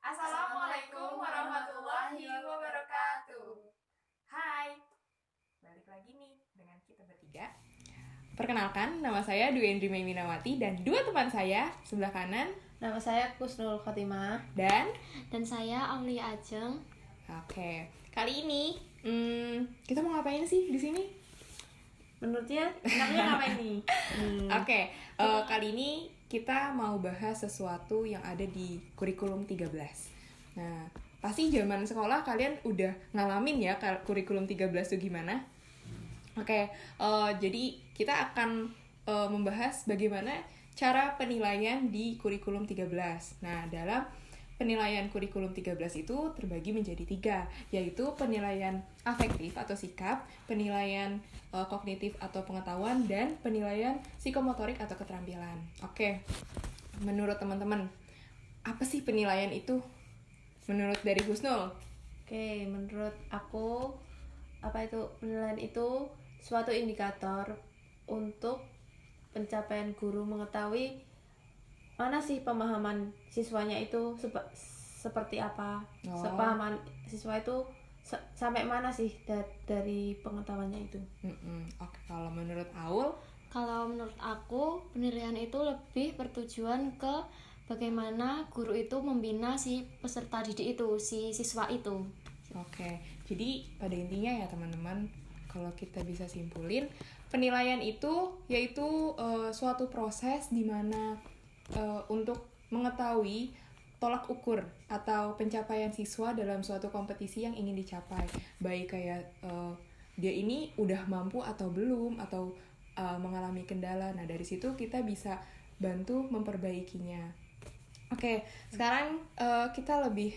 Assalamualaikum warahmatullahi wabarakatuh. Hai, balik lagi nih dengan kita bertiga. Perkenalkan, nama saya Dwi Endri Maiminawati dan dua teman saya sebelah kanan. Nama saya Kusnul Khotimah. Dan saya Aulia Ajeng. Oke, kali ini kita mau ngapain sih di sini? Menurutnya enaknya ngapain nih? Oke, kali ini kita mau bahas sesuatu yang ada di kurikulum 13. Nah, pasti zaman sekolah kalian udah ngalamin ya kurikulum 13 itu gimana? Oke, jadi kita akan membahas bagaimana cara penilaian di kurikulum 13. Nah, dalam penilaian kurikulum 13 itu terbagi menjadi 3, yaitu penilaian afektif atau sikap, penilaian kognitif atau pengetahuan, dan penilaian psikomotorik atau keterampilan. Oke, menurut teman-teman, apa sih penilaian itu? Menurut dari Husnul? Oke, menurut aku penilaian itu suatu indikator untuk pencapaian guru mengetahui mana sih pemahaman siswanya itu seperti apa. Pemahaman siswa itu sampai mana sih dari pengetahuannya itu. Oke, kalau menurut Aul? Kalau menurut aku, penilaian itu lebih bertujuan ke bagaimana guru itu membina si peserta didik itu, si siswa itu. Oke, jadi pada intinya ya teman-teman, kalau kita bisa simpulin, penilaian itu yaitu suatu proses di mana untuk mengetahui tolak ukur atau pencapaian siswa dalam suatu kompetisi yang ingin dicapai, baik kayak dia ini udah mampu atau belum, atau mengalami kendala. Nah, dari situ kita bisa bantu memperbaikinya. Oke, sekarang kita lebih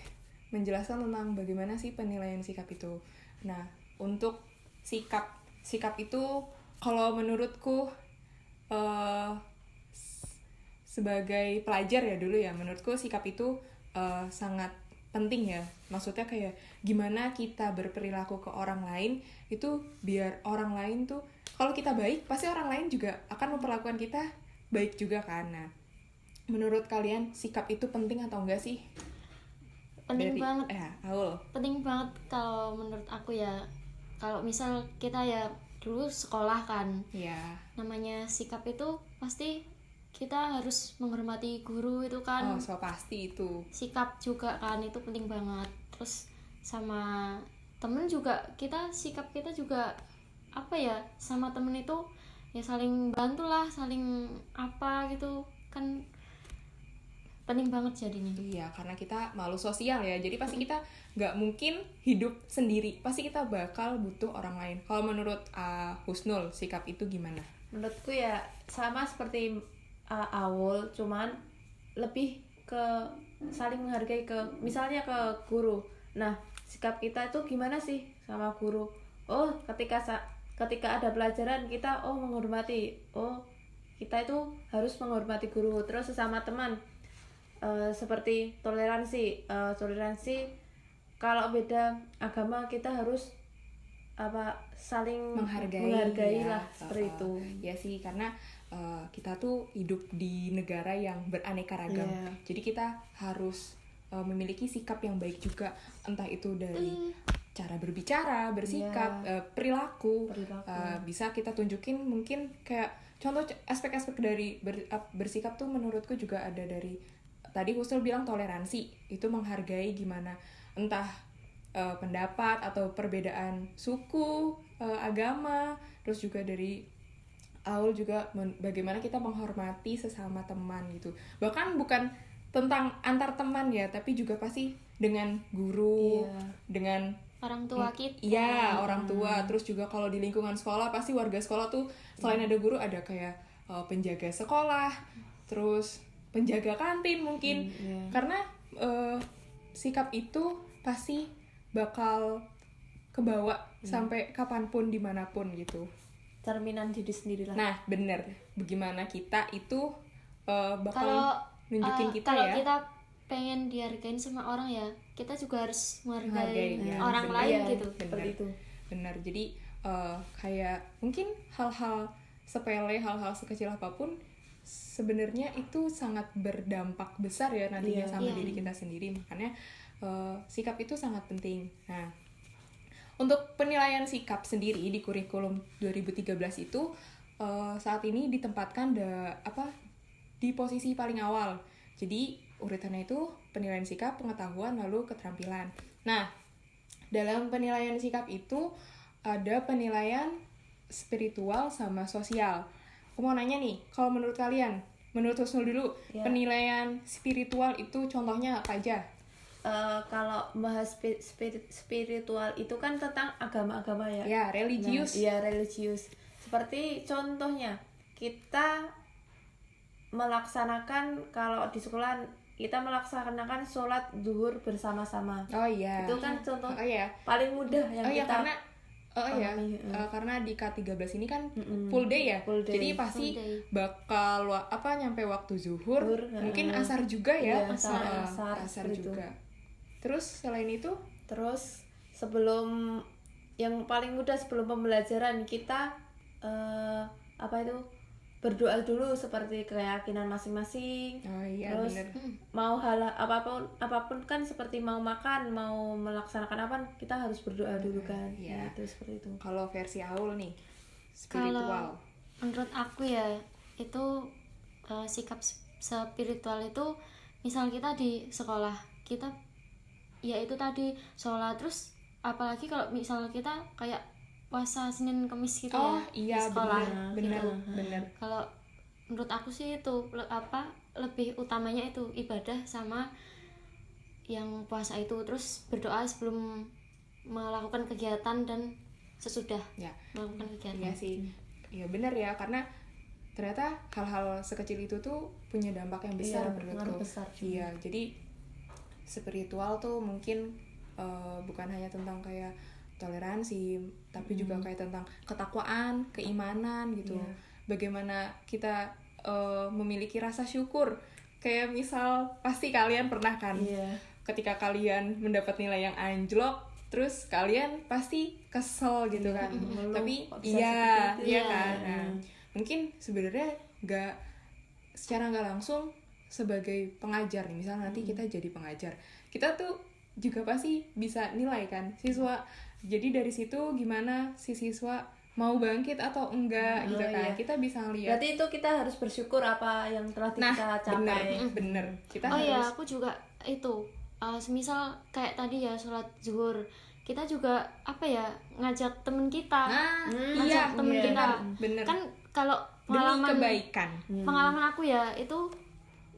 menjelaskan tentang bagaimana sih penilaian sikap itu. Nah, untuk sikap itu kalau menurutku sebagai pelajar ya dulu ya, menurutku sikap itu sangat penting ya. Maksudnya kayak gimana kita berperilaku ke orang lain itu biar orang lain tuh, kalau kita baik pasti orang lain juga akan memperlakukan kita baik juga kan. Nah, menurut kalian sikap itu penting atau enggak sih? Penting banget. Aul. Penting banget kalau menurut aku ya. Kalau misal kita ya dulu sekolah kan. Iya. Namanya sikap itu pasti kita harus menghormati guru itu kan. Oh, so pasti itu. Sikap juga kan itu penting banget. Terus sama temen juga sikap kita juga apa ya, sama temen itu ya saling bantulah, saling apa gitu kan, penting banget jadinya. Iya, karena kita malu sosial ya, jadi pasti kita nggak mungkin hidup sendiri, pasti kita bakal butuh orang lain. Kalau menurut Husnul, sikap itu gimana? Menurutku ya sama seperti Aul, cuman lebih ke saling menghargai, misalnya ke guru. Nah, sikap kita itu gimana sih sama guru? Oh, ketika ada pelajaran kita menghormati. Oh, kita itu harus menghormati guru. Terus sesama teman seperti toleransi. Kalau beda agama kita harus saling menghargai lah, seperti itu. Ya sih, karena kita tuh hidup di negara yang beraneka ragam. Jadi kita harus memiliki sikap yang baik juga, entah itu dari cara berbicara, bersikap, perilaku. Bisa kita tunjukin, mungkin kayak contoh aspek-aspek dari bersikap tuh menurutku juga ada dari tadi Husnul bilang toleransi, itu menghargai gimana entah pendapat atau perbedaan suku, agama. Terus juga dari Aul juga bagaimana kita menghormati sesama teman gitu. Bahkan bukan tentang antar teman ya, tapi juga pasti dengan guru, dengan orang tua kita. Iya, orang tua. Terus juga kalau di lingkungan sekolah pasti warga sekolah tuh selain ada guru ada kayak penjaga sekolah, terus penjaga kantin mungkin. Karena sikap itu pasti bakal kebawa sampai kapanpun, dimanapun gitu. Cerminan diri sendiri lah. Nah, bener. Bagaimana kita itu bakal nunjukin kita kalau ya. Kita pengen dihargain sama orang ya, kita juga harus menghargai orang bener, lain gitu. Seperti itu. Bener. Jadi kayak mungkin hal-hal sepele, hal-hal sekecil apapun sebenarnya itu sangat berdampak besar ya nantinya sama Iya. diri kita sendiri, makanya sikap itu sangat penting. Nah, untuk penilaian sikap sendiri di kurikulum 2013 itu saat ini ditempatkan di posisi paling awal. Jadi urutannya itu penilaian sikap, pengetahuan, lalu keterampilan. Nah, dalam penilaian sikap itu ada penilaian spiritual sama sosial. Aku mau nanya nih, kalau menurut kalian, menurut Husnul dulu, penilaian spiritual itu contohnya apa aja? Kalau bahas spiritual itu kan tentang agama-agama ya. Ya, religius. Iya, religius. Seperti contohnya, kita melaksanakan, kalau di sekolah kita melaksanakan sholat zuhur bersama-sama. Oh iya. Itu kan contoh Oh iya. paling mudah yang kita karena pahami. karena di K13 ini kan full day ya. Full day. Jadi pasti Full day. bakal nyampe waktu zuhur, Zuhur, mungkin asar juga ya. Iya, asar gitu. juga. Terus selain itu, Terus sebelum yang paling mudah sebelum pembelajaran kita berdoa dulu seperti keyakinan masing-masing. oh iya Terus bener. mau hal apapun kan, seperti mau makan, mau melaksanakan apa, kita harus berdoa dulu kan. Iya. Itu seperti itu. Kalau versi Aul nih, Kalau spiritual. menurut aku ya itu sikap spiritual itu, misal kita di sekolah kita ya itu tadi sholat, terus apalagi kalau misal kita kayak puasa Senin Kamis gitu Oh ya iya di sekolah bener. gitu. Bener. Kalau menurut aku sih itu lebih utamanya itu ibadah sama yang puasa itu, terus berdoa sebelum melakukan kegiatan dan sesudah Ya. melakukan kegiatan. Iya sih, iya benar ya, karena ternyata hal-hal sekecil itu tuh punya dampak yang besar Iya, menurutku. pengaruh besar juga. Iya, jadi spiritual tuh mungkin bukan hanya tentang kayak toleransi, tapi juga kayak tentang ketakwaan, keimanan gitu. Iya. Bagaimana kita memiliki rasa syukur. Kayak misal pasti kalian pernah kan, Iya. ketika kalian mendapat nilai yang anjlok, terus kalian pasti kesel gitu kan. mengeluh, Tapi kok bisa iya seperti itu iya ya? kan. Nah, mungkin sebenarnya secara nggak langsung sebagai pengajar nih, misalnya nanti kita jadi pengajar, kita tuh juga pasti bisa nilai kan siswa. Jadi dari situ gimana si siswa mau bangkit atau enggak gitu kan. iya. Kita bisa ngeliat. Berarti itu kita harus bersyukur apa yang telah kita capai. bener. Kita Oh iya, harus aku juga itu semisal kayak tadi ya sholat zuhur, kita juga ngajak temen kita, nah ngajak iya temen bener, kita. bener. Kan kalau Demi kebaikan. pengalaman aku ya itu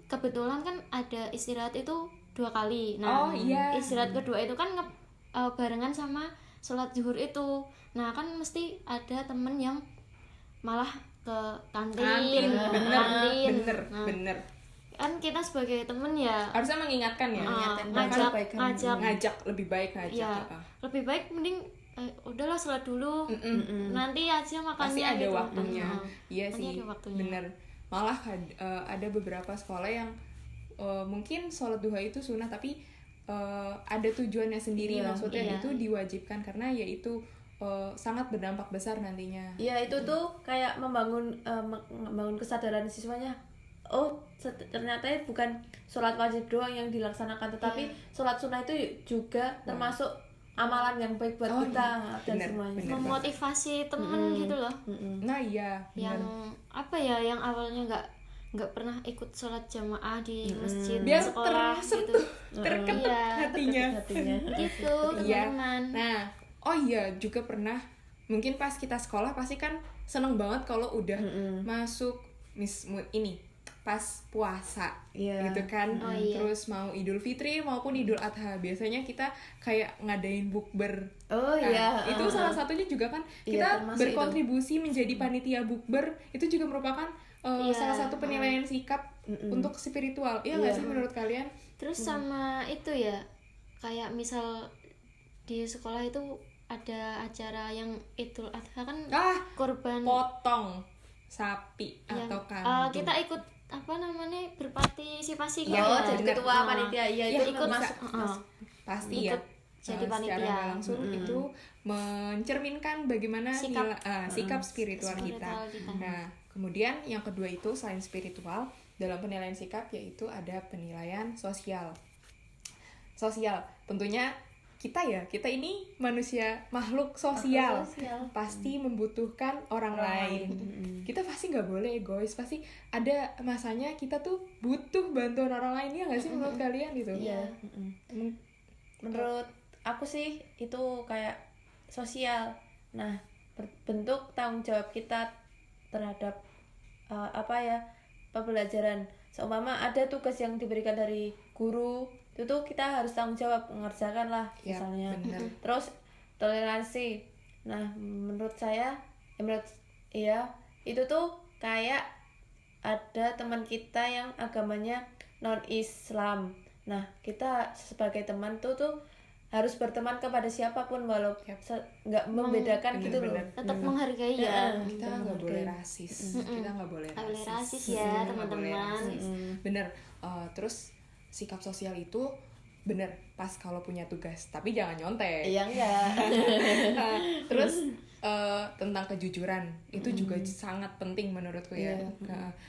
kebetulan kan ada istirahat itu 2 kali. Nah, Oh, iya. istirahat kedua itu kan barengan sama sholat zuhur itu. Nah, kan mesti ada temen yang malah ke kantin, bener. Nah, bener. kan kita sebagai temen ya Harusnya mengingatkan ya. Ngajak lebih baik ngajak ya apa. lebih baik mending udahlah sholat dulu, nanti aja makannya Pasti ada gitu. waktunya. Iya Nanti sih. ada waktunya. Bener. Malah ada beberapa sekolah yang mungkin sholat duha itu sunnah, tapi ada tujuannya sendiri. Iya, Maksudnya iya. itu diwajibkan karena ya itu sangat berdampak besar nantinya. Iya, itu tuh kayak membangun kesadaran siswanya. Oh, ternyata bukan sholat wajib doang yang dilaksanakan, tetapi sholat sunnah itu juga termasuk amalan yang baik buat kita dan bener, semuanya. bener. Memotivasi temen gitu loh, Nah iya, yang bener. yang awalnya nggak pernah ikut sholat jamaah di masjid Biar sekolah gitu. terketuk Iya, hatinya. Gitu Iya. teman-teman. Nah, oh iya juga pernah. Mungkin pas kita sekolah pasti kan seneng banget kalau udah masuk ini pas puasa, Iya. gitu kan. Oh, iya. Terus mau Idul Fitri maupun Idul Adha, biasanya kita kayak ngadain bukber. Oh Nah, iya. itu salah satunya juga kan Iya, kita termasuk berkontribusi menjadi panitia bukber. Itu juga merupakan Iya. salah satu penilaian sikap untuk spiritual. Iya nggak sih menurut kalian? Terus sama itu ya, kayak misal di sekolah itu ada acara yang Idul Adha kan korban Potong sapi yang atau kambing. kita ikut berpartisipasi Iya, gitu Oh, ya. jadi ketua panitia. Iya, Ya, itu ikut masuk. pasti ya. Ikut jadi Secara panitia. nggak langsung itu mencerminkan bagaimana Sikap. sikap spiritual kita. Spiritual kita. Nah, Kemudian yang kedua itu selain spiritual, dalam penilaian sikap yaitu ada penilaian sosial. Sosial, tentunya kita ini manusia makhluk sosial, pasti membutuhkan orang lain. Kita pasti nggak boleh egois, pasti ada masanya kita tuh butuh bantuan orang lain, ya nggak sih menurut kalian gitu? Iya. Menurut aku sih itu kayak sosial. Nah, bentuk tanggung jawab kita terhadap pembelajaran. Seumpama ada tugas yang diberikan dari guru, itu tuh kita harus tanggung jawab mengerjakan lah misalnya. Bener. Terus toleransi. Nah, menurut saya itu tuh kayak ada teman kita yang agamanya non Islam. Nah, kita sebagai teman tuh harus berteman kepada siapapun walau nggak membedakan gitu loh. Tetap menghargai ya. Kita nggak boleh rasis. Kita nggak boleh rasis ya teman-teman. Bener. Terus sikap sosial itu bener pas kalau punya tugas, tapi jangan nyontek. Iya enggak. Terus tentang kejujuran itu juga sangat penting menurutku ya.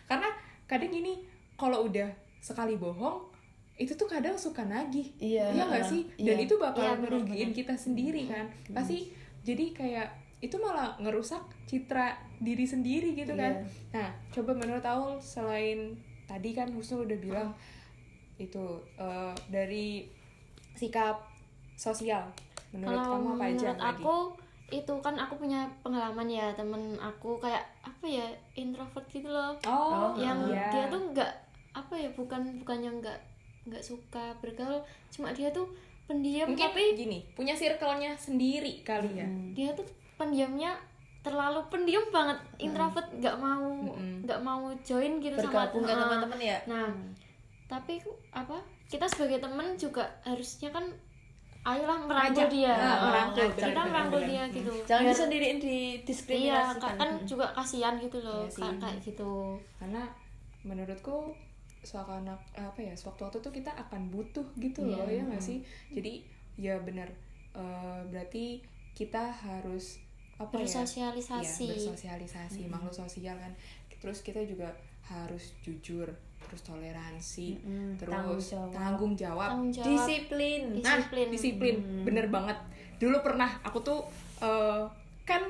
Karena kadang gini, kalau udah sekali bohong itu tuh kadang suka nagih, iya nggak sih? Dan itu bakal ngerugiin kita sendiri kan. Pasti jadi kayak itu malah ngerusak citra diri sendiri gitu kan. Nah, coba menurut Aul, selain tadi kan Husnul udah bilang itu dari sikap sosial, menurut kamu apa aja menurut aku lagi? Itu kan aku punya pengalaman ya, temen aku kayak introvert gitu loh. Yang dia tuh bukannya nggak suka bergaul, cuma dia tuh pendiam. Mungkin tapi gini, punya circle-nya sendiri kali ya. Dia tuh pendiamnya terlalu pendiam banget, introvert, nggak mau join gitu bergabung ke teman-teman ya. Nah, tapi kita sebagai teman juga harusnya kan ayolah merangkul dia. Kita merangkul dia gitu. Jangan disendiriin didiskriminasikan. Iya, kan juga kasihan gitu loh, kayak gitu. Karena menurutku sewaktu-waktu tuh kita akan butuh gitu loh, ya nggak sih? Jadi ya benar, berarti kita harus bersosialisasi, makhluk sosial kan. Terus kita juga harus jujur, terus toleransi, terus tanggung jawab. Disiplin. Disiplin. Bener banget. Dulu pernah aku tuh kan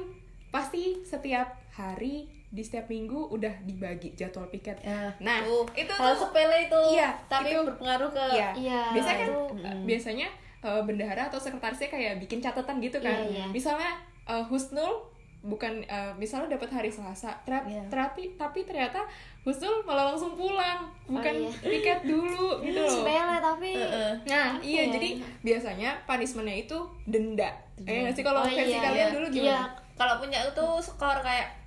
pasti setiap hari di setiap minggu udah dibagi jadwal piket. Nah, itu hal sepele itu. Iya, tapi itu berpengaruh ke biasanya kan biasanya bendahara atau sekretarisnya kayak bikin catatan gitu kan. Misalnya Husnul bukan misalnya dapat hari Selasa, tapi ternyata Husnul malah langsung pulang, bukan piket dulu gitu loh. Sepele tapi nah, jadi biasanya punishment-nya itu denda. Nggak sih kalau versi kalian dulu gimana? Kalau punya itu skor kayak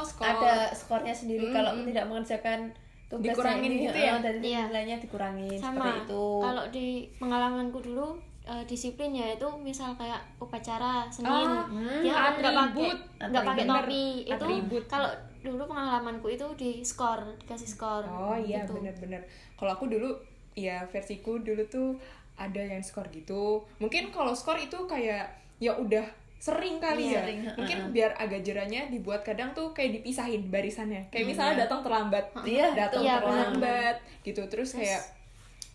skor. Ada skornya sendiri. Kalau tidak mengerjakan tugas dikurangin gitu ya, dari nilainya dikurangin. Sama, seperti itu. Kalau di pengalamanku dulu disiplin ya itu misal kayak upacara Senin dia nggak pakai topi itu. Kalau dulu pengalamanku itu dikasih skor. Gitu. Bener-bener. Kalau aku dulu versiku dulu tuh ada yang skor gitu. Mungkin kalau skor itu kayak ya udah sering kali mungkin biar agak jerahnya dibuat kadang tuh kayak dipisahin barisannya, kayak misalnya datang terlambat gitu, terus kayak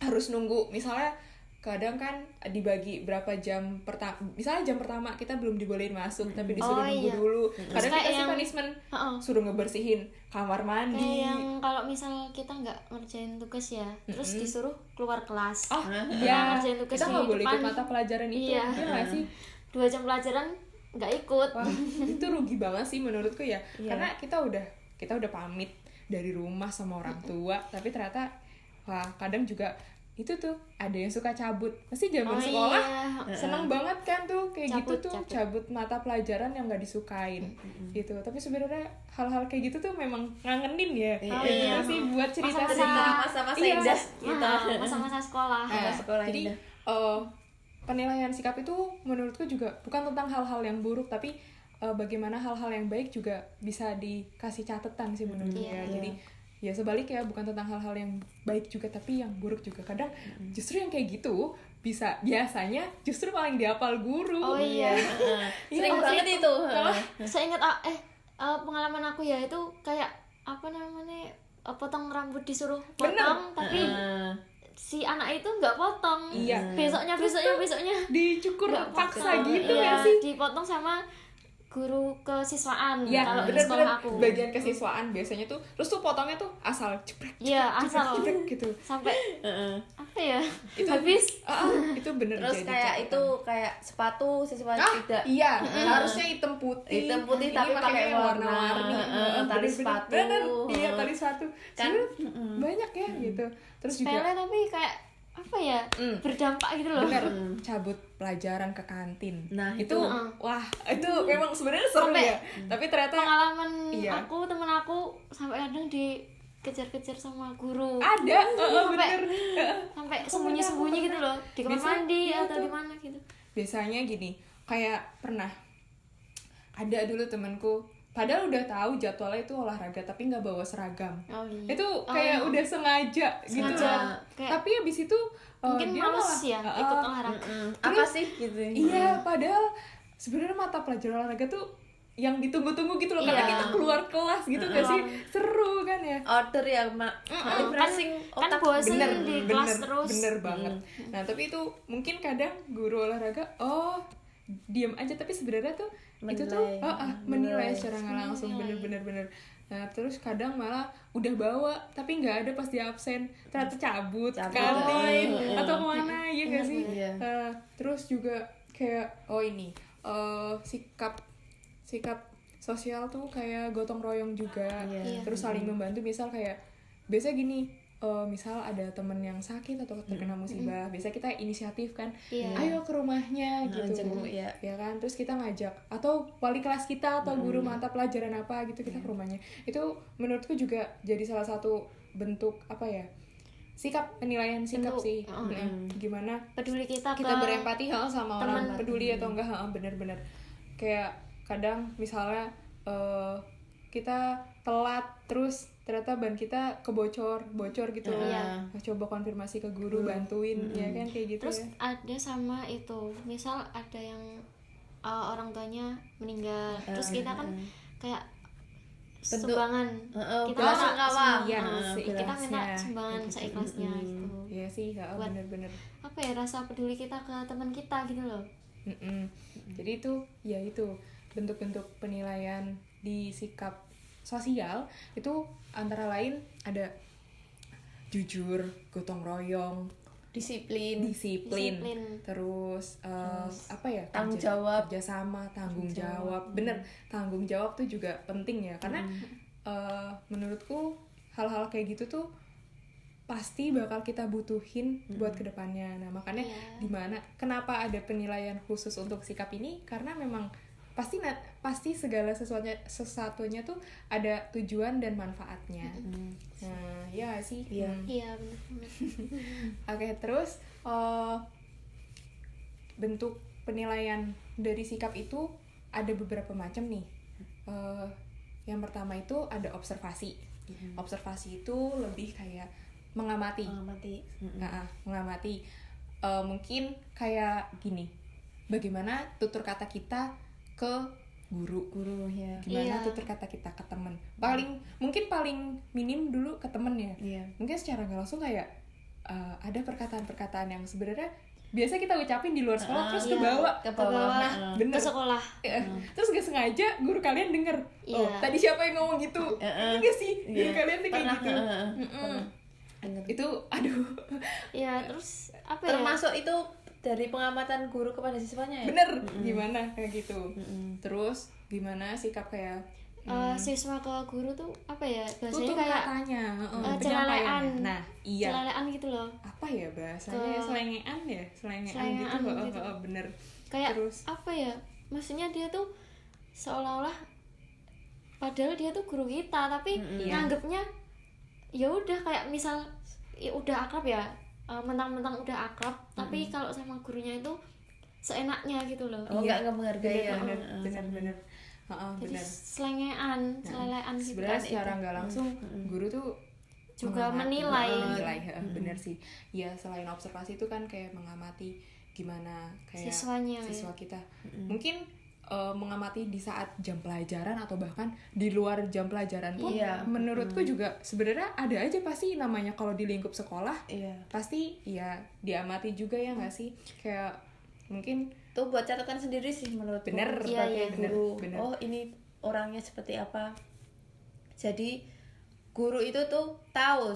harus nunggu, misalnya kadang kan dibagi berapa jam misalnya jam pertama kita belum dibolehin masuk tapi disuruh nunggu dulu. Kadang kita sih punishment suruh ngebersihin kamar mandi. Kayak yang kalau misal kita nggak ngerjain tugas ya, terus disuruh keluar kelas. Ngerjain tugas kita nggak boleh ikut mata pelajaran itu. Iya nggak sih? 2 jam pelajaran nggak ikut. Itu rugi banget sih menurutku ya. Karena kita udah pamit dari rumah sama orang tua, tapi ternyata kadang juga itu tuh ada yang suka cabut. Pasti zaman sekolah seneng banget kan tuh kayak cabut mata pelajaran yang nggak disukain gitu. Tapi sebenarnya hal-hal kayak gitu tuh memang ngangenin ya. Gitu sih buat cerita masa-masa indah kita. Masa-masa sekolah. Jadi penilaian sikap itu menurutku juga bukan tentang hal-hal yang buruk, tapi bagaimana hal-hal yang baik juga bisa dikasih catatan sih menurutku ya. Jadi ya sebaliknya, bukan tentang hal-hal yang baik juga tapi yang buruk juga. Kadang justru yang kayak gitu biasanya justru paling dihafal guru. Sering banget itu. Saya ingat pengalaman aku ya itu kayak apa namanya, potong rambut disuruh Bener. potong tapi si anak itu nggak potong. Iya. besoknya dicukur nggak paksa potong. gitu Iya, ya sih. dipotong sama guru kesiswaan Ya, kalau di bener-bener sekolah aku. bagian kesiswaan biasanya tuh, terus tuh potongnya tuh asal ceprek Iya, asal gitu. sampai apa ya, Itu habis. itu bener Terus jadi kayak catatan. itu kayak sepatu siswa tidak Iya, harusnya hitam putih. hitam putih Ini tapi makanya pakai yang warna, warna-warni. tali Bener-bener. sepatu. Bener, iya tali sepatu. Kan, Sebenarnya banyak ya gitu. Terus juga Sepele tapi kayak apa ya, berdampak gitu loh. bener cabut pelajaran ke kantin. Nah, itu itu. wah itu memang sebenarnya seru Sampai ya. Tapi ternyata Pengalaman Iya. temen aku sampai kadang dikejar-kejar sama guru. ada, Sampai- bener. Sampai sembunyi-sembunyi gitu loh, di kamar Biasanya mandi gitu. atau di mana gitu. Biasanya gini, kayak pernah ada dulu temanku, padahal udah tahu jadwalnya itu olahraga tapi nggak bawa seragam. Oh iya. Itu kayak udah sengaja gitu. Sengaja. Kayak Tapi habis itu mungkin dia males malah, ya ikut olahraga. apa sih gitu. Iya, padahal sebenarnya mata pelajaran olahraga tuh yang ditunggu-tunggu gitu loh, karena Iya. kita keluar kelas gitu nggak sih, seru kan ya. Order ya refreshing Kan otak. bosen Bener, di bener, kelas terus. bener banget. Nah tapi itu mungkin kadang guru olahraga diam aja, tapi sebenarnya tuh itu tuh menilai secara nggak langsung, bener. Nah terus kadang malah udah bawa tapi nggak ada pas dia absen, ternyata cabut kantin atau kemana ya gak sih. Iya. Terus juga kayak sikap sosial tuh kayak gotong royong juga. Iya. Terus saling membantu, misal kayak biasa gini, misal ada temen yang sakit atau terkena musibah, biasa kita inisiatif kan, Iya. ayo ke rumahnya gitu, jenguk, ya. ya kan, terus kita ngajak atau wali kelas kita atau guru mata pelajaran apa gitu, kita ke rumahnya. Itu menurutku juga jadi salah satu bentuk apa ya, penilaian sikap Bentuk, sih. Gimana Peduli kita kita ke berempati sama orang, teman. peduli atau enggak, bener-bener. Kayak kadang misalnya kita telat terus ternyata ban kita bocor gitu. Iya. Coba konfirmasi ke guru, bantuin ya kan, kayak gitu. Terus ya. ada sama itu, misal ada yang orang tuanya meninggal, terus kita kan kayak sumbangan, kita langsung minta ngawal. Iya, kita minta seikhlasnya. sumbangan seikhlasnya gitu. Iya sih, Buat- bener-bener. Apa ya, rasa peduli kita ke teman kita gitu loh. Jadi itu bentuk-bentuk penilaian di sikap sosial itu antara lain ada jujur, gotong royong, Disiplin. disiplin. Terus apa ya, Tanggung jawab. kerjasama, tanggung jawab. Bener, tanggung jawab tuh juga penting ya, karena menurutku hal-hal kayak gitu tuh pasti bakal kita butuhin buat kedepannya. Nah makanya kenapa ada penilaian khusus untuk sikap ini, karena memang pasti segala sesuatunya tuh ada tujuan dan manfaatnya. Nah ya sih. Iya. Iya, benar. Oke, terus bentuk penilaian dari sikap itu ada beberapa macam nih. Yang pertama itu ada observasi. Observasi itu lebih kayak mengamati. Mengamati. Mungkin kayak gini, bagaimana tutur kata kita ke guru ya. gimana Iya. tutur kata kita ke temen, mungkin paling minim dulu ke temen ya. Mungkin secara nggak langsung kayak ada perkataan-perkataan yang sebenarnya biasa kita ucapin di luar sekolah terus Iya. kebawa Ke bawah. Nah, bener. Ke sekolah. Terus gak sengaja guru kalian denger, oh Iya. tadi siapa yang ngomong gitu, iya sih guru kalian tuh kayak Pernah, gitu. Bener. Itu aduh Iya, terus apa ya? Termasuk itu dari pengamatan guru kepada siswanya ya. bener gimana kayak gitu. Terus gimana sikap kayak Siswa ke guru tuh apa ya? Bahasanya tutur kayak katanya, celalean. penyampaiannya. Nah iya, celalean gitu loh. apa ya bahasanya, selengean gitu, Selengean gitu. Bener. Kayak Terus apa ya? Maksudnya dia tuh seolah-olah padahal dia tuh guru kita, tapi nganggepnya ya udah kayak misal udah akrab ya, mentang-mentang udah akrab, tapi kalau sama gurunya itu seenaknya gitu loh. Enggak menghargai ya. bener. Jadi Bener. selengean, celalean gitu. Sebenarnya secara nggak langsung guru tuh Juga menilai, bener sih. Ya selain observasi itu kan kayak mengamati gimana kayak Siswanya, siswa kita. Mungkin mengamati di saat jam pelajaran atau bahkan di luar jam pelajaran pun, Iya. menurutku juga sebenarnya ada aja pasti namanya kalau di lingkup sekolah, Iya. pasti ya diamati juga ya nggak sih, kayak mungkin Tuh buat catatan sendiri sih menurutku. Bener. Sebagai Iya, bener, guru. bener. Oh ini orangnya seperti apa. Jadi guru itu tuh tahu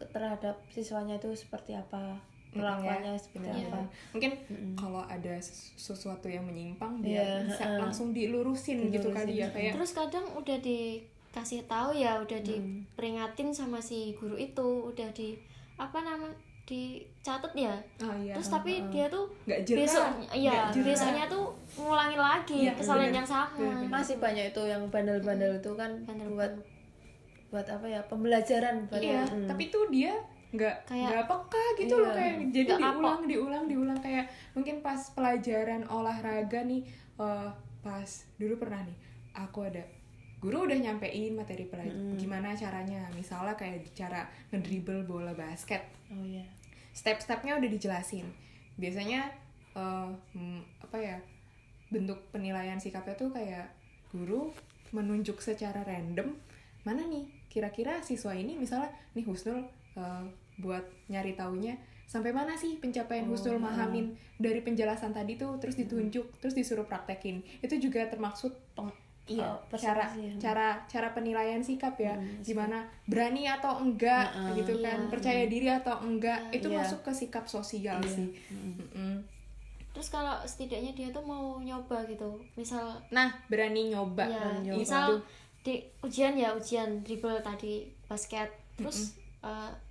terhadap siswanya itu seperti apa, perlakuannya seperti bener. apa. Mungkin kalau ada sesuatu yang menyimpang dia Iya, bisa langsung dilurusin gitu kali ya, kayak Terus kadang udah dikasih tahu ya, udah diperingatin sama si guru itu, udah di apa nama dicatat ya. oh, iya, Terus tapi dia tuh nggak jerah, besoknya iya nggak jerah. besoknya tuh ngulangin lagi Iya, kesalahan bener. yang sama. Bener. Masih banyak itu yang bandel-bandel itu kan Bandel buat apa ya, pembelajaran buat Iya, tapi tuh dia Kayak- nggak peka gitu Iya. loh, kayak jadi Nggak diulang kayak mungkin pas pelajaran olahraga nih, pas dulu pernah nih aku ada guru udah nyampein materi pelajaran gimana caranya, misalnya kayak cara ngedribble bola basket, Oh iya. step-stepnya udah dijelasin. Biasanya apa ya, bentuk penilaian sikapnya tuh kayak guru menunjuk secara random, mana nih kira-kira siswa ini, misalnya nih Husnul buat nyari taunya sampai mana sih pencapaian Husnul mahamin dari penjelasan tadi tuh, terus ditunjuk, terus disuruh praktekin. Itu juga termaksud iya, persepsi. cara penilaian sikap ya, gimana berani atau enggak gitu kan, percaya diri atau enggak, itu Iya. masuk ke sikap sosial sih. Terus kalau setidaknya dia tuh mau nyoba gitu, misal Nah, berani nyoba. ya, Itu. misal di ujian dribble tadi basket, terus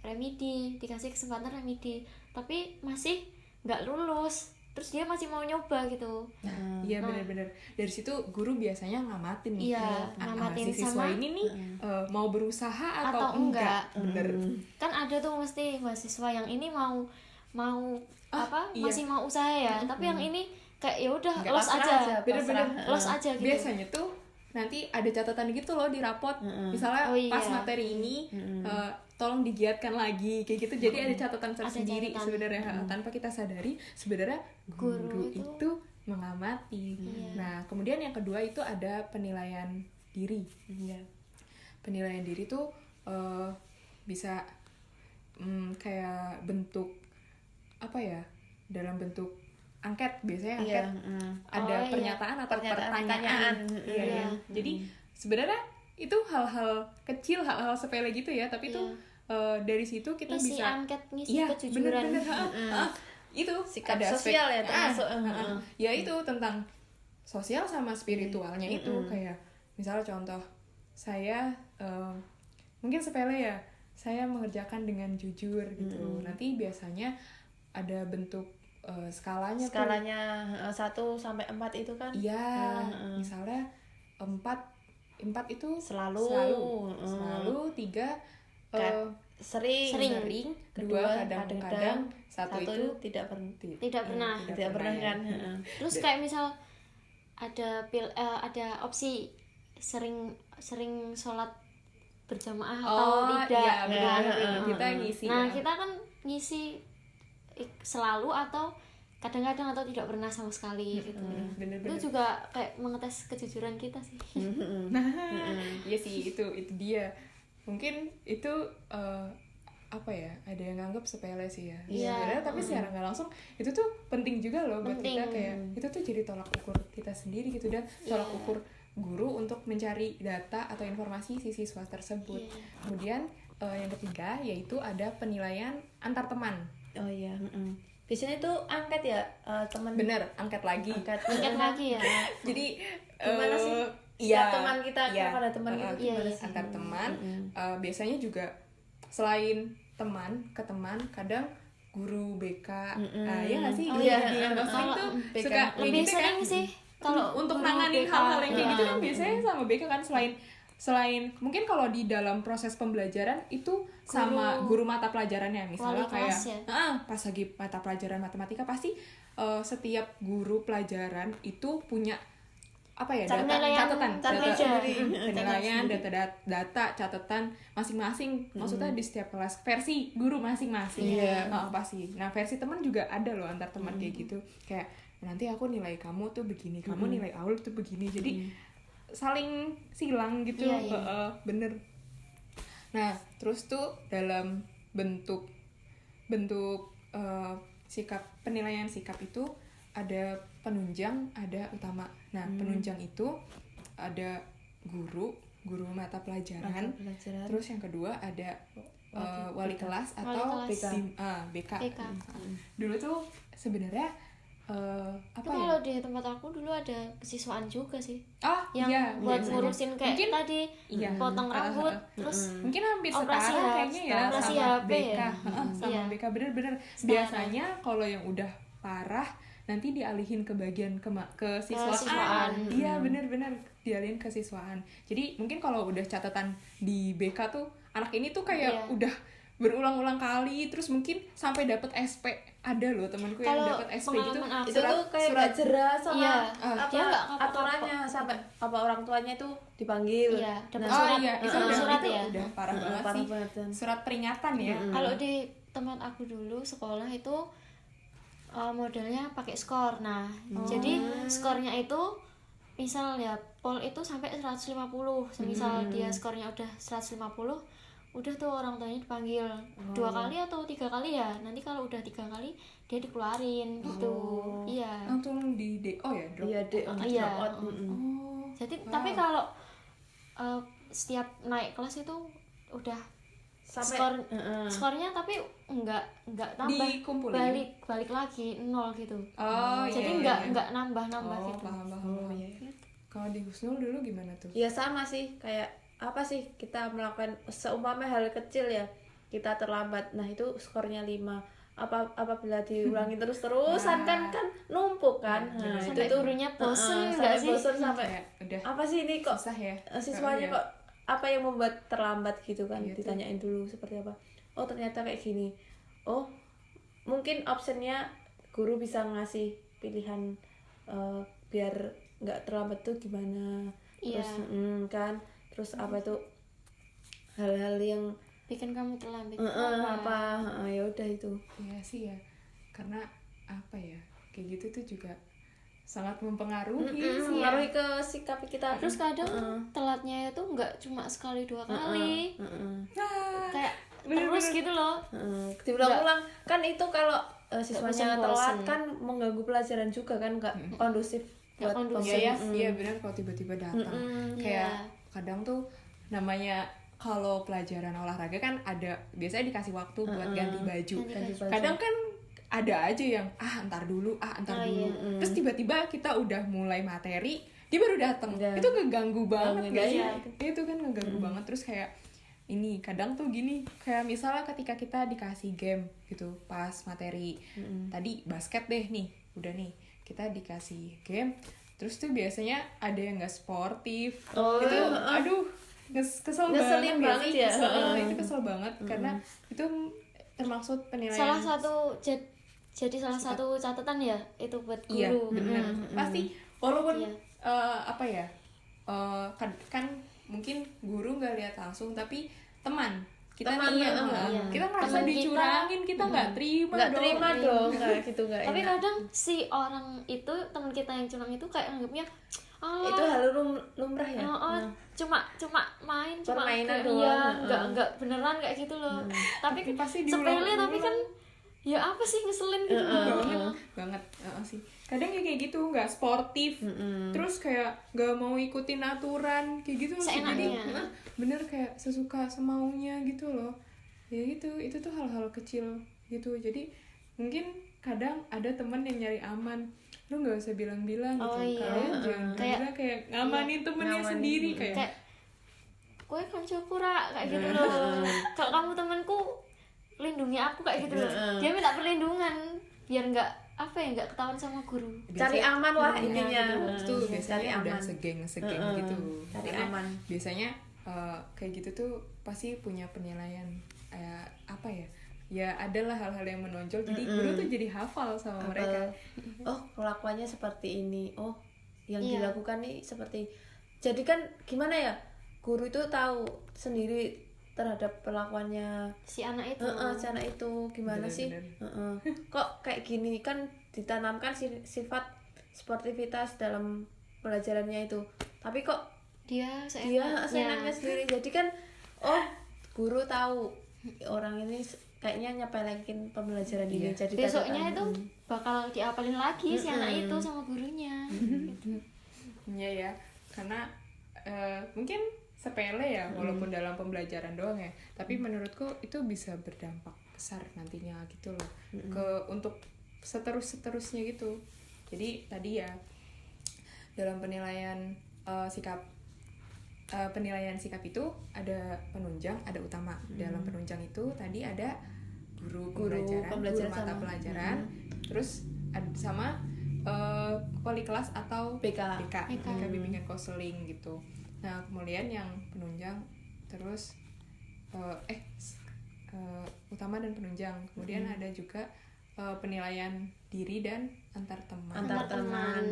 remedi, dikasih kesempatan remedi tapi masih nggak lulus, terus dia masih mau nyoba gitu. Iya, benar-benar dari situ guru biasanya ngamatin nih, Iya, ngamatin si siswa sama- ini nih mau berusaha atau enggak. enggak. Bener. Kan ada tuh mesti mahasiswa yang ini mau apa iya. masih mau usaha ya, tapi yang ini kayak ya udah Nggak, los pasrah aja, aja, bener-bener los aja gitu. Biasanya tuh nanti ada catatan gitu loh di rapot, misalnya Oh, iya. pas materi ini tolong digiatkan lagi kayak gitu, jadi ada catatan tersendiri catatan. sebenarnya. Tanpa kita sadari sebenarnya guru Guru itu mengamati. Nah, kemudian yang kedua itu ada penilaian diri. Iya. Penilaian diri tuh bisa kayak bentuk apa ya, dalam bentuk angket, biasanya angket ada Oh, iya. pernyataan atau pertanyaan. pertanyaan. Iya, iya. Jadi sebenarnya itu hal-hal kecil, hal-hal sepele gitu ya, tapi itu dari situ kita Ngisi bisa angket, ngisi iya, kejujuran. bener-bener. Itu Sikap ada aspek- sosial ya termasuk. ya itu tentang sosial sama spiritualnya itu, kayak misalnya contoh saya mungkin sepele ya, saya mengerjakan dengan jujur gitu. Nanti biasanya ada bentuk skalanya tuh. 1 sampai 4 itu kan. Iya, misalnya 4 itu Selalu. selalu 3 Sering. sering, 2 kadang-kadang, 1 itu tidak pernah. Tidak pernah. Tidak pernah ya. kan. Terus kayak misal ada opsi sering sholat berjamaah atau tidak. iya, benar. Ya, Kita ngisi Nah, ya. kita kan ngisi selalu atau kadang-kadang atau tidak pernah sama sekali gitu. bener-bener. Itu juga kayak mengetes kejujuran kita sih. Iya sih, itu dia. Mungkin itu apa ya, ada yang nganggap sepele sih ya. Iya. Sebenarnya tapi secara nggak langsung itu tuh penting juga loh buat Penting. kita, kayak itu tuh jadi tolak ukur kita sendiri gitu, dan tolak ukur guru untuk mencari data atau informasi si siswa tersebut. Kemudian yang ketiga yaitu ada penilaian antar teman. Oh iya. Biasanya itu angket ya, teman. Bener, angket lagi. Angket lagi ya. Jadi Gimana sih? iya, Setiap teman kita iya. kepada teman kita Iya, gimana iya. sih? Antar teman biasanya juga selain teman ke teman, kadang guru BK ya nggak sih, Oh, guru iya. bimbingan konseling Kalau tuh BK. suka Lebih gitu sering kan, sih kalau untuk guru nanganin BK. hal-hal yang kayak gitu kan Iya. biasanya sama BK kan, selain mungkin kalau di dalam proses pembelajaran itu sama guru mata pelajarannya, misalnya Wali kayak kelas ya? pas lagi mata pelajaran matematika pasti setiap guru pelajaran itu punya apa ya, Penilaian catatan sendiri. penilaian data catatan masing-masing, maksudnya di setiap kelas versi guru masing-masing. Pasti. Nah, versi teman juga ada loh antar teman kayak gitu, kayak nanti aku nilai kamu tuh begini, kamu nilai Aul tuh begini, jadi saling silang gitu. Iya. Bener. Nah terus tuh dalam bentuk sikap, penilaian sikap itu ada penunjang, ada utama. Nah penunjang itu ada guru mata pelajaran. Terus yang kedua ada wali kelas atau BK. Dulu tuh sebenarnya apa Itu ya? kalau di tempat aku dulu ada kesiswaan juga sih. Yang Iya, buat biasanya. ngurusin kayak Mungkin, tadi iya. potong rambut, terus Mungkin hampir operasi setara HP, kayaknya ya operasi sama HP BK. ya. Sama Iya. BK bener-bener. Setara. Biasanya kalau yang udah parah nanti dialihin ke bagian kesiswaan. Kesiswaan. Iya bener-bener dialihin ke siswaan. Jadi mungkin kalau udah catatan di BK tuh anak ini tuh kayak Iya. udah berulang-ulang kali, terus mungkin sampai dapat SP. Ada loh temanku yang Kalau dapat SP gitu. pengalaman aku, Itu tuh kayak nggak jelas sama Iya, apa dia nggak kapok-kapok. aturannya, sampai apa orang tuanya itu dipanggil. Iya, dapat Oh surat, iya, itu dapat udah, surat itu ya. udah parah banget parah sih. banget, Dan. Surat peringatan ya. Kalau di tempat aku dulu sekolah itu modelnya pakai skor. Nah, jadi skornya itu misal ya pol itu sampai 150. Semisal dia skornya udah 150, udah tuh orang tuanya dipanggil 2 kali atau 3 kali ya. Nanti kalau udah 3 kali dia dikeluarin gitu. Iya. Langsung di DO ya, drop. Iya, Iya. drop out. Oh. Jadi tapi kalau setiap naik kelas itu udah Sampai skornya tapi enggak tambah, Dikumpulin. balik lagi 0 gitu. Oh iya. Jadi iya. enggak nambah Oh, gitu. paham. Oh, iya. Kalau di Husnul dulu gimana tuh? Ya sama sih, kayak apa sih, kita melakukan seumpama hal kecil ya, kita terlambat, nah itu skornya 5. Apabila diulangi terus-terusan kan numpuk kan. Nah, itu Sampai tuh gurunya bosen sampai enggak sih? bosen, sampai Kayak udah apa sih ini kok susah ya. siswanya Oh, iya. kok apa yang membuat terlambat gitu kan. Iya tuh. Ditanyain dulu seperti apa, oh ternyata kayak gini, oh mungkin optionnya guru bisa ngasih pilihan biar nggak terlambat tuh gimana. Iya. Terus kan terus apa tuh hal-hal yang Bikin kamu terlambat. apa ya udah itu. Iya sih ya. Karena apa ya? Kayak gitu tuh juga sangat mempengaruhi sih ya. Mengaruhi ke sikap kita. Terus kadang telatnya itu enggak cuma sekali 2 kali. Kayak terus gitu loh. Diulang-ulang kan itu kalau bosen-bosen. siswanya telat kan mengganggu pelajaran juga kan, nggak kondusif buat kondusif. Iya ya, iya benar kalau tiba-tiba datang. Kayak kadang tuh namanya kalau pelajaran olahraga kan ada biasanya dikasih waktu buat ganti baju. Kadang kan ada aja yang entar dulu. Iya. Terus tiba-tiba kita udah mulai materi, dia baru datang. Itu ngeganggu banget gak sih? Itu kan ngeganggu banget. Terus kayak ini kadang tuh gini, kayak misalnya ketika kita dikasih game gitu pas materi. Tadi basket deh nih, udah nih kita dikasih game. Terus tuh biasanya ada yang nggak sportif. Itu aduh kesel banget ya. Itu kesel banget karena itu termaksud penilaian jadi salah satu catatan ya itu buat guru. iya benar pasti walaupun Iya. apa ya kan mungkin guru nggak lihat langsung tapi teman kita Teman, nih iya. kita ngerasa Teman kita, dicurangin kita nggak terima Nggak terima dong, nggak gitu, nggak Tapi enak. kadang si orang itu, teman kita yang curang itu kayak anggapnya Itu hal lumrah ya. cuma main, cuma Permainan kayak, doang. iya, nggak beneran kayak gitu loh. Tapi pasti sepele tapi kan ya apa sih ngeselin gitu. banget sih kadang kayak gitu nggak sportif terus kayak nggak mau ikutin aturan kayak gitu Seenaknya. jadi bener kayak sesuka semaunya gitu loh ya gitu itu tuh hal-hal kecil gitu jadi mungkin kadang ada temen yang nyari aman lu nggak usah bilang-bilang gitu iya. kalian jangan bilang kayak ngamanin temennya ngamanin. sendiri kayak Gue kan pura kayak gitu loh. Kalau kamu temanku lindungi aku kayak gitu loh. Dia minta perlindungan biar nggak ketahuan sama guru. Cari aman lah intinya. Itu biasanya Cari udah aman. segeng gitu. Cari Karena aman. biasanya kayak gitu tuh pasti punya penilaian apa ya? Ya adalah hal-hal yang menonjol. Jadi guru tuh jadi hafal sama mereka. Oh kelakuannya seperti ini. Oh yang Iya. dilakukan nih seperti. Jadi kan gimana ya? Guru itu tahu sendiri terhadap perlakuannya si anak itu. si anak itu gimana sih. Kok kayak gini, kan ditanamkan sifat sportivitas dalam pelajarannya itu, tapi kok dia seenaknya sendiri. Jadi kan guru tahu orang ini kayaknya nyepelekin pembelajaran ini, jadi besoknya itu bakal diapalin lagi si anak itu sama gurunya. Gitu. Iya ya, karena mungkin sepele ya walaupun dalam pembelajaran doang ya, tapi menurutku itu bisa berdampak besar nantinya gitu loh untuk seterusnya gitu. Jadi tadi ya dalam penilaian sikap itu ada penunjang, ada utama. Dalam penunjang itu tadi ada guru mata pelajaran, terus ada sama wali kelas atau BK bimbingan konseling gitu. Nah kemudian yang penunjang terus utama dan penunjang, kemudian ada juga penilaian diri dan antar teman.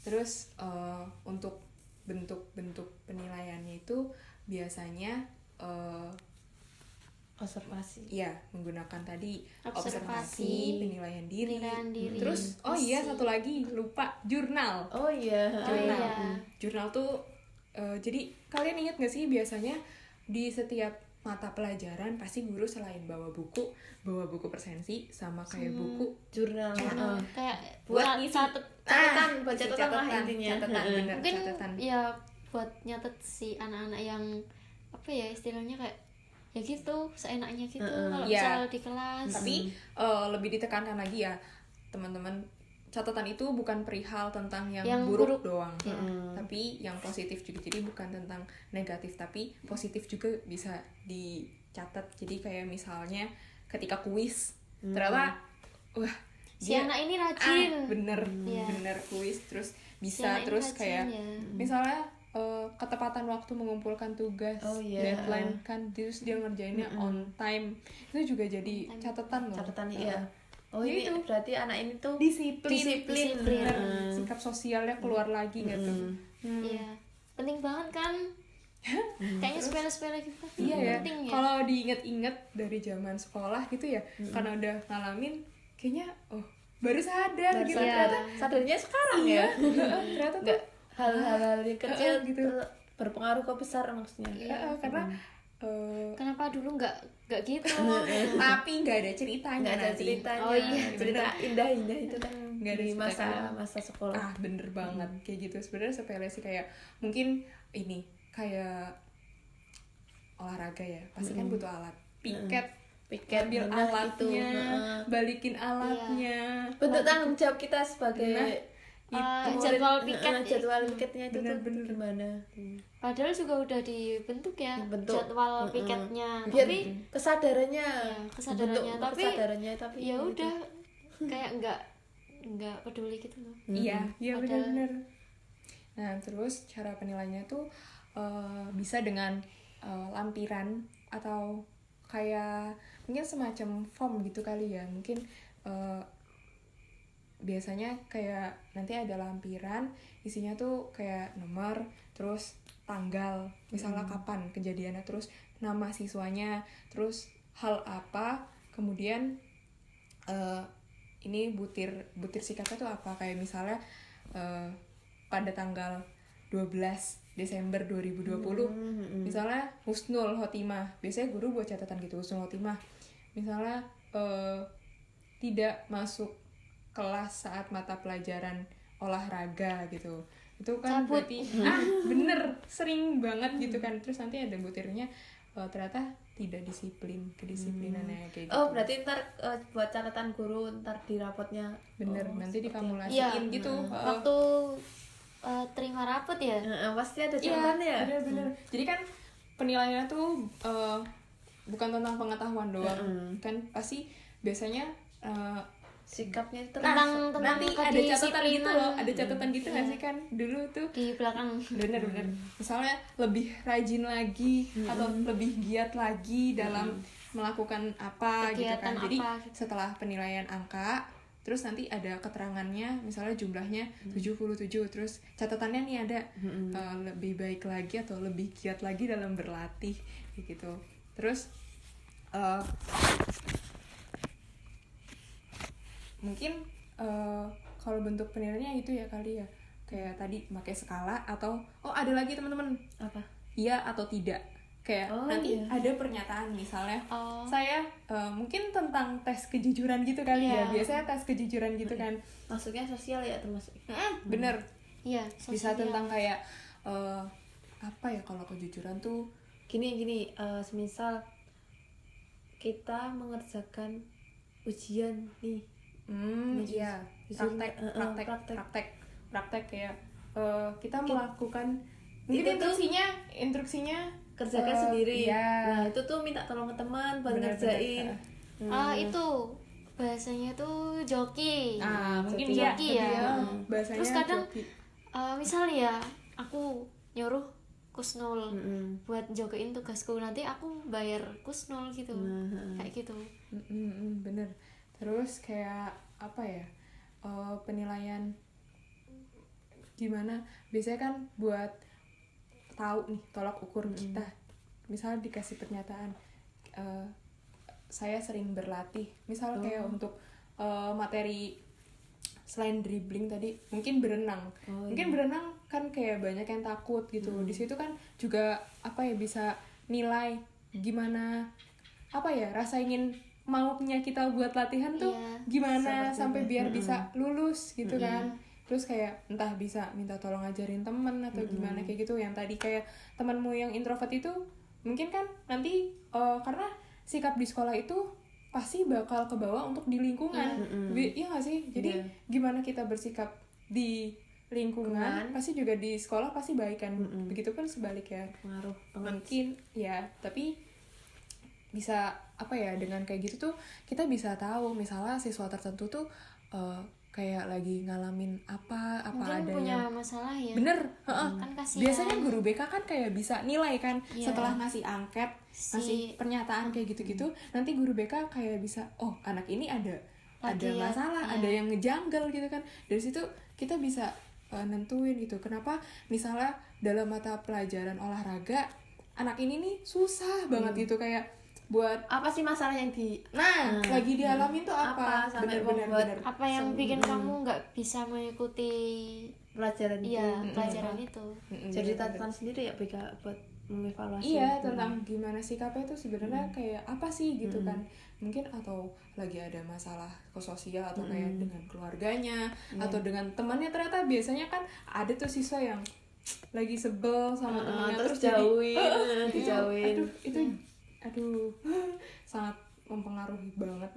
Terus untuk bentuk-bentuk penilaiannya itu biasanya observasi. Iya, menggunakan tadi observasi, penilaian diri. Terus satu lagi lupa, jurnal. Jurnal tuh jadi kalian ingat gak sih biasanya di setiap mata pelajaran pasti guru selain bawa buku presensi sama kayak buku jurnal kayak buat catatan lah intinya. Mungkin ya buat nyatet si anak-anak yang apa ya istilahnya kayak ya gitu seenaknya gitu kalau misal di kelas. Tapi lebih ditekankan lagi ya teman-teman, catatan itu bukan perihal tentang yang buruk doang, tapi yang positif juga. Jadi bukan tentang negatif, tapi positif juga bisa dicatat. Jadi kayak misalnya ketika kuis ternyata si anak ini rajin, bener kuis terus bisa si terus kayak misalnya ketepatan waktu mengumpulkan tugas, deadline kan, terus dia ngerjainnya on time, itu juga jadi catatan loh. Iya. Ini itu berarti anak ini tuh disiplin. Sikap sosialnya keluar lagi gitu. Iya, penting banget kan. Kayaknya sepele-sepele gitu. Iya ya. Penting ya. Kalau diinget-inget dari zaman sekolah gitu ya, karena udah ngalamin, kayaknya baru sadar gitu. Sadarnya sekarang ya. Ternyata tuh hal-hal kecil gitu berpengaruh ke besar maksudnya. Karena kenapa dulu nggak gitu? Tapi nggak ada ceritanya. Cerita indah-indah itu kan nggak ada di masa sekolah. Bener banget kayak gitu. Sebenarnya sepele sih, kayak mungkin ini kayak olahraga ya, pasti kan butuh alat, piket ambil alatnya, balikin alatnya. Bentuk tanggung jawab kita sebagai jadwal piketnya itu bener. gimana? Padahal juga udah dibentuk ya jadwal piketnya, tapi kesadarannya tapi ya udah kayak nggak peduli gitu loh. Iya benar. Nah terus cara penilaiannya tuh bisa dengan lampiran atau kayak mungkin semacam form gitu kali ya. Mungkin biasanya kayak nanti ada lampiran, isinya tuh kayak nomor, terus tanggal, misalnya kapan kejadiannya, terus nama siswanya, terus hal apa, kemudian ini butir sikapnya tuh apa, kayak misalnya pada tanggal 12 Desember 2020 misalnya husnul khotimah, biasanya guru buat catatan gitu, husnul khotimah misalnya tidak masuk kelas saat mata pelajaran olahraga gitu, itu kan cabut. Berarti bener sering banget gitu kan. Terus nanti ada butirnya ternyata tidak disiplin, kedisiplinannya kayak gitu. Berarti ntar buat catatan guru ntar di rapotnya nanti dikamulasiin gitu waktu terima rapot ya. Pasti ada catatannya ya. Bener. Jadi kan penilaiannya tuh bukan tentang pengetahuan doang, kan pasti biasanya sikapnya itu tentang nanti ada catatan gitu loh, ada catatan gitu nggak sih kan dulu tuh di belakang. Bener misalnya lebih rajin lagi atau lebih giat lagi dalam melakukan apa kegiatan gitu kan. Jadi apa, gitu. setelah penilaian angka terus nanti ada keterangannya misalnya jumlahnya 77, terus catatannya nih ada lebih baik lagi atau lebih giat lagi dalam berlatih gitu. Terus mungkin kalau bentuk penilaiannya itu ya kali ya, kayak tadi pakai skala atau ada lagi teman-teman, Apa? iya atau tidak. Kayak nanti ada pernyataan misalnya saya mungkin tentang tes kejujuran gitu kali ya, biasanya tes kejujuran gitu kan, Masuknya sosial ya termasuk. bener. Iya, Bisa tentang kayak apa ya kalau kejujuran tuh Gini, semisal kita mengerjakan ujian nih. iya, praktek kayak kita melakukan mungkin instruksinya Kerjakan sendiri. iya. Nah, itu tuh minta tolong ke teman buat ngerjain. Itu bahasanya tuh joki. Mungkin joki ya. Bahasanya Terus kadang joki. misalnya ya aku nyuruh Kusnul buat jokein tugasku, nanti aku bayar Kusnul gitu. Kayak gitu. Bener. Terus kayak apa ya, penilaian gimana biasanya kan buat tahu nih tolak ukur kita, misalnya dikasih pernyataan saya sering berlatih, misal kayak untuk materi selain dribbling tadi mungkin berenang. Mungkin berenang kan kayak banyak yang takut gitu, di situ kan juga apa ya, bisa nilai gimana apa ya, rasa ingin maunya kita buat latihan tuh gimana sampai biar bisa lulus gitu kan. Terus kayak entah bisa minta tolong ajarin temen atau gimana kayak gitu. Yang tadi kayak temanmu yang introvert itu mungkin kan nanti karena sikap di sekolah itu pasti bakal kebawa untuk di lingkungan. Iya gak sih? Jadi gimana kita bersikap di lingkungan pasti juga di sekolah pasti baik kan. Begitupun sebaliknya. Pengaruh Mungkin ya, tapi bisa apa ya, dengan kayak gitu tuh kita bisa tahu misalnya siswa tertentu tuh kayak lagi ngalamin apa Mungkin ada punya yang masalah ya. bener. Kan kasihan. Biasanya guru BK kan kayak bisa nilai kan setelah ngasih angket, ngasih pernyataan kayak gitu-gitu, nanti guru BK kayak bisa anak ini ada masalah, ada yang ngejanggal gitu kan. Dari situ kita bisa nentuin gitu kenapa misalnya dalam mata pelajaran olahraga anak ini nih susah banget gitu, kayak buat apa sih masalah yang lagi dialamin tuh apa sampai bener. Apa yang bikin kamu nggak bisa mengikuti pelajaran itu. pelajaran itu. Jadi tantangan sendiri ya buat mengevaluasi. Iya, tentang gimana sikapnya itu sebenarnya kayak apa sih gitu kan. Mungkin atau lagi ada masalah sosial atau kayak dengan keluarganya atau dengan temannya. Ternyata biasanya kan ada tuh siswa yang lagi sebel sama temannya terus dijauhin. Aduh, sangat mempengaruhi banget.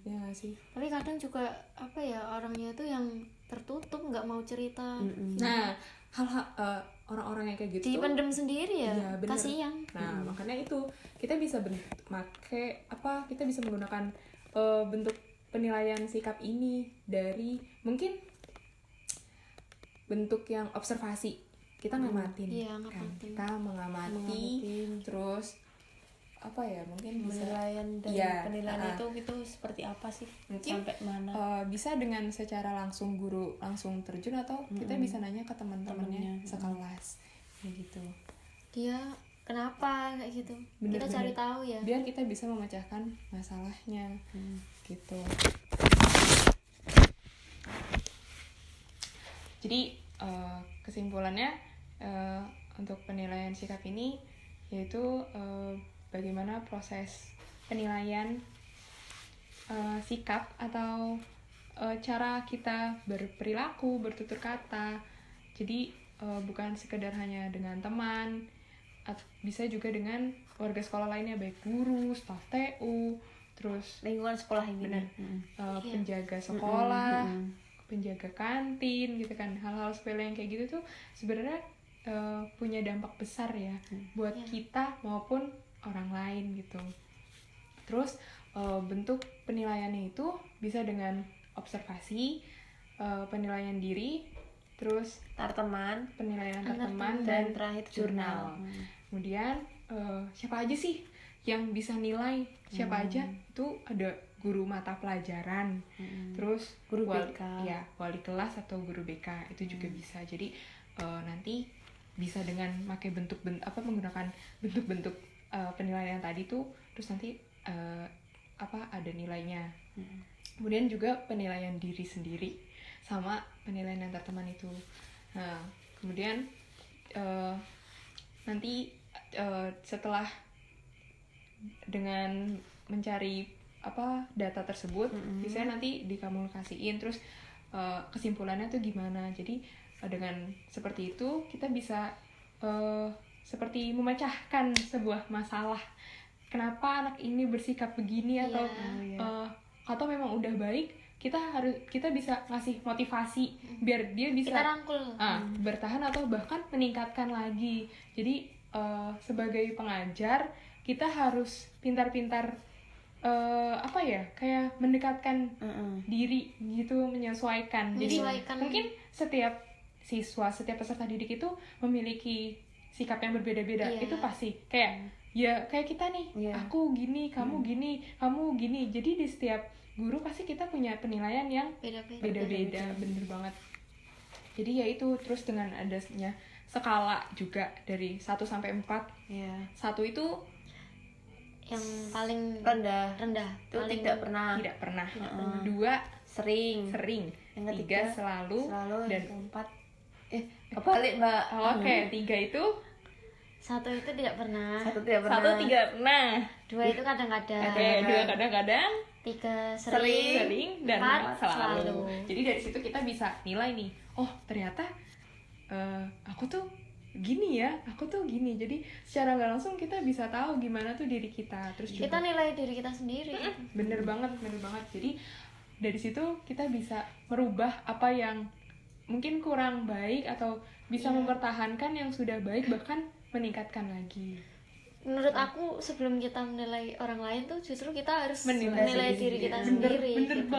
Ya gak sih? Tapi kadang juga apa ya, orangnya tuh yang tertutup, nggak mau cerita. Nah, hal-hal orang-orang yang kayak gitu Dipendem sendiri ya, bener. kasihan. Nah, makanya itu kita bisa kita bisa menggunakan bentuk penilaian sikap ini dari mungkin bentuk yang observasi. Kita ngamatin. Iya, kan? ngamatin. Kita mengamati. Terus apa ya, mungkin bisa penilaian itu seperti apa sih, mungkin sampai mana bisa dengan secara langsung guru langsung terjun atau kita bisa nanya ke teman-temannya sekelas kayak gitu. Dia kenapa kayak gitu, kita cari tahu ya, biar kita bisa memecahkan masalahnya gitu. Jadi kesimpulannya untuk penilaian sikap ini yaitu bagaimana proses penilaian sikap atau cara kita berperilaku, bertutur kata. Jadi bukan sekedar hanya dengan teman, bisa juga dengan warga sekolah lainnya, baik guru, staf TU, terus lingkungan sekolah ini. Benar. Penjaga sekolah, penjaga kantin gitu kan. Hal-hal sepele yang kayak gitu tuh sebenarnya punya dampak besar ya buat kita maupun orang lain gitu. Terus bentuk penilaiannya itu bisa dengan observasi, penilaian diri, terus penilaian antar teman dan terakhir jurnal. Kemudian siapa aja sih yang bisa nilai, siapa aja itu ada guru mata pelajaran, terus Guru BK. ya wali kelas atau guru BK itu juga bisa. Jadi nanti bisa dengan pakai menggunakan bentuk-bentuk penilaian tadi tuh, terus nanti ada nilainya. Kemudian juga penilaian diri sendiri sama penilaian antar teman itu. Nah, kemudian nanti setelah dengan mencari data tersebut, biasanya nanti dikomunikasiin, terus kesimpulannya tuh gimana. Jadi dengan seperti itu kita bisa seperti memecahkan sebuah masalah. Kenapa anak ini bersikap begini, atau memang udah baik, kita bisa ngasih motivasi biar dia bisa kita rangkul bertahan atau bahkan meningkatkan lagi. Jadi sebagai pengajar kita harus pintar-pintar kayak mendekatkan diri gitu, menyesuaikan. Jadi mungkin setiap peserta didik itu memiliki sikap yang berbeda-beda. Itu pasti kayak kayak kita nih, aku gini, kamu gini, kamu gini. Jadi di setiap guru pasti kita punya penilaian yang beda-beda. Bener banget. Jadi ya itu, terus dengan adanya skala juga dari 1 sampai 4. 1 itu yang paling rendah itu paling tidak pernah. 2 sering, yang yang 3 selalu, dan 4 kebalik Mbak. Oke, 3 itu 1 itu tidak pernah, 1 tidak pernah, 1 tidak pernah, 2 itu kadang-kadang, 2 kadang-kadang, 3 sering, dan 4 selalu. selalu. Jadi dari situ kita bisa nilai nih, oh ternyata aku tuh gini ya, aku tuh gini. Jadi secara nggak langsung kita bisa tahu gimana tuh diri kita. Terus juga kita nilai diri kita sendiri. bener banget. Jadi dari situ kita bisa merubah apa yang mungkin kurang baik, atau bisa mempertahankan yang sudah baik, bahkan meningkatkan lagi. Menurut aku sebelum kita menilai orang lain tuh justru kita harus Menilai menilai diri kita sendiri. Bener gitu.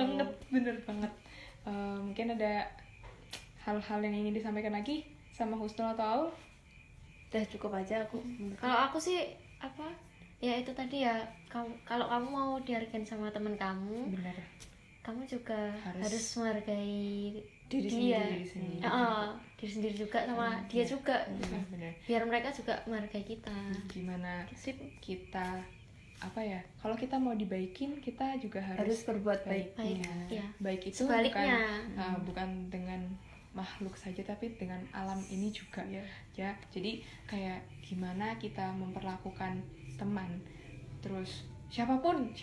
banget. Mungkin ada hal-hal yang ingin disampaikan lagi sama Husnul atau Aul? Udah cukup aja aku. Kalau aku sih ya itu tadi ya, kalau kamu mau dihargain sama teman kamu, Bener. kamu juga harus menghargai Diri dia, sendiri. diri sendiri juga sama dia juga, Bener. biar mereka juga menghargai kita. Gimana sih kita kalau kita mau dibaikin, kita juga harus berbuat baik. Iya. Baik itu Sebaliknya. bukan dengan makhluk saja, tapi dengan alam ini juga. Ya, jadi kayak gimana kita memperlakukan teman, terus siapapun,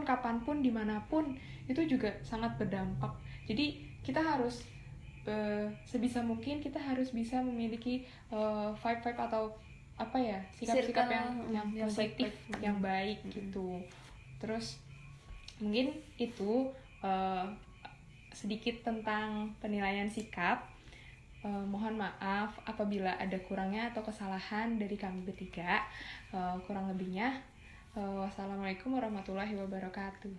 kapanpun, dimanapun, itu juga sangat berdampak. Jadi kita harus sebisa mungkin kita harus bisa memiliki vibe atau sikap-sikap yang positif, yang baik gitu. Terus mungkin itu sedikit tentang penilaian sikap. Mohon maaf apabila ada kurangnya atau kesalahan dari kami bertiga. Kurang lebihnya wassalamualaikum warahmatullahi wabarakatuh.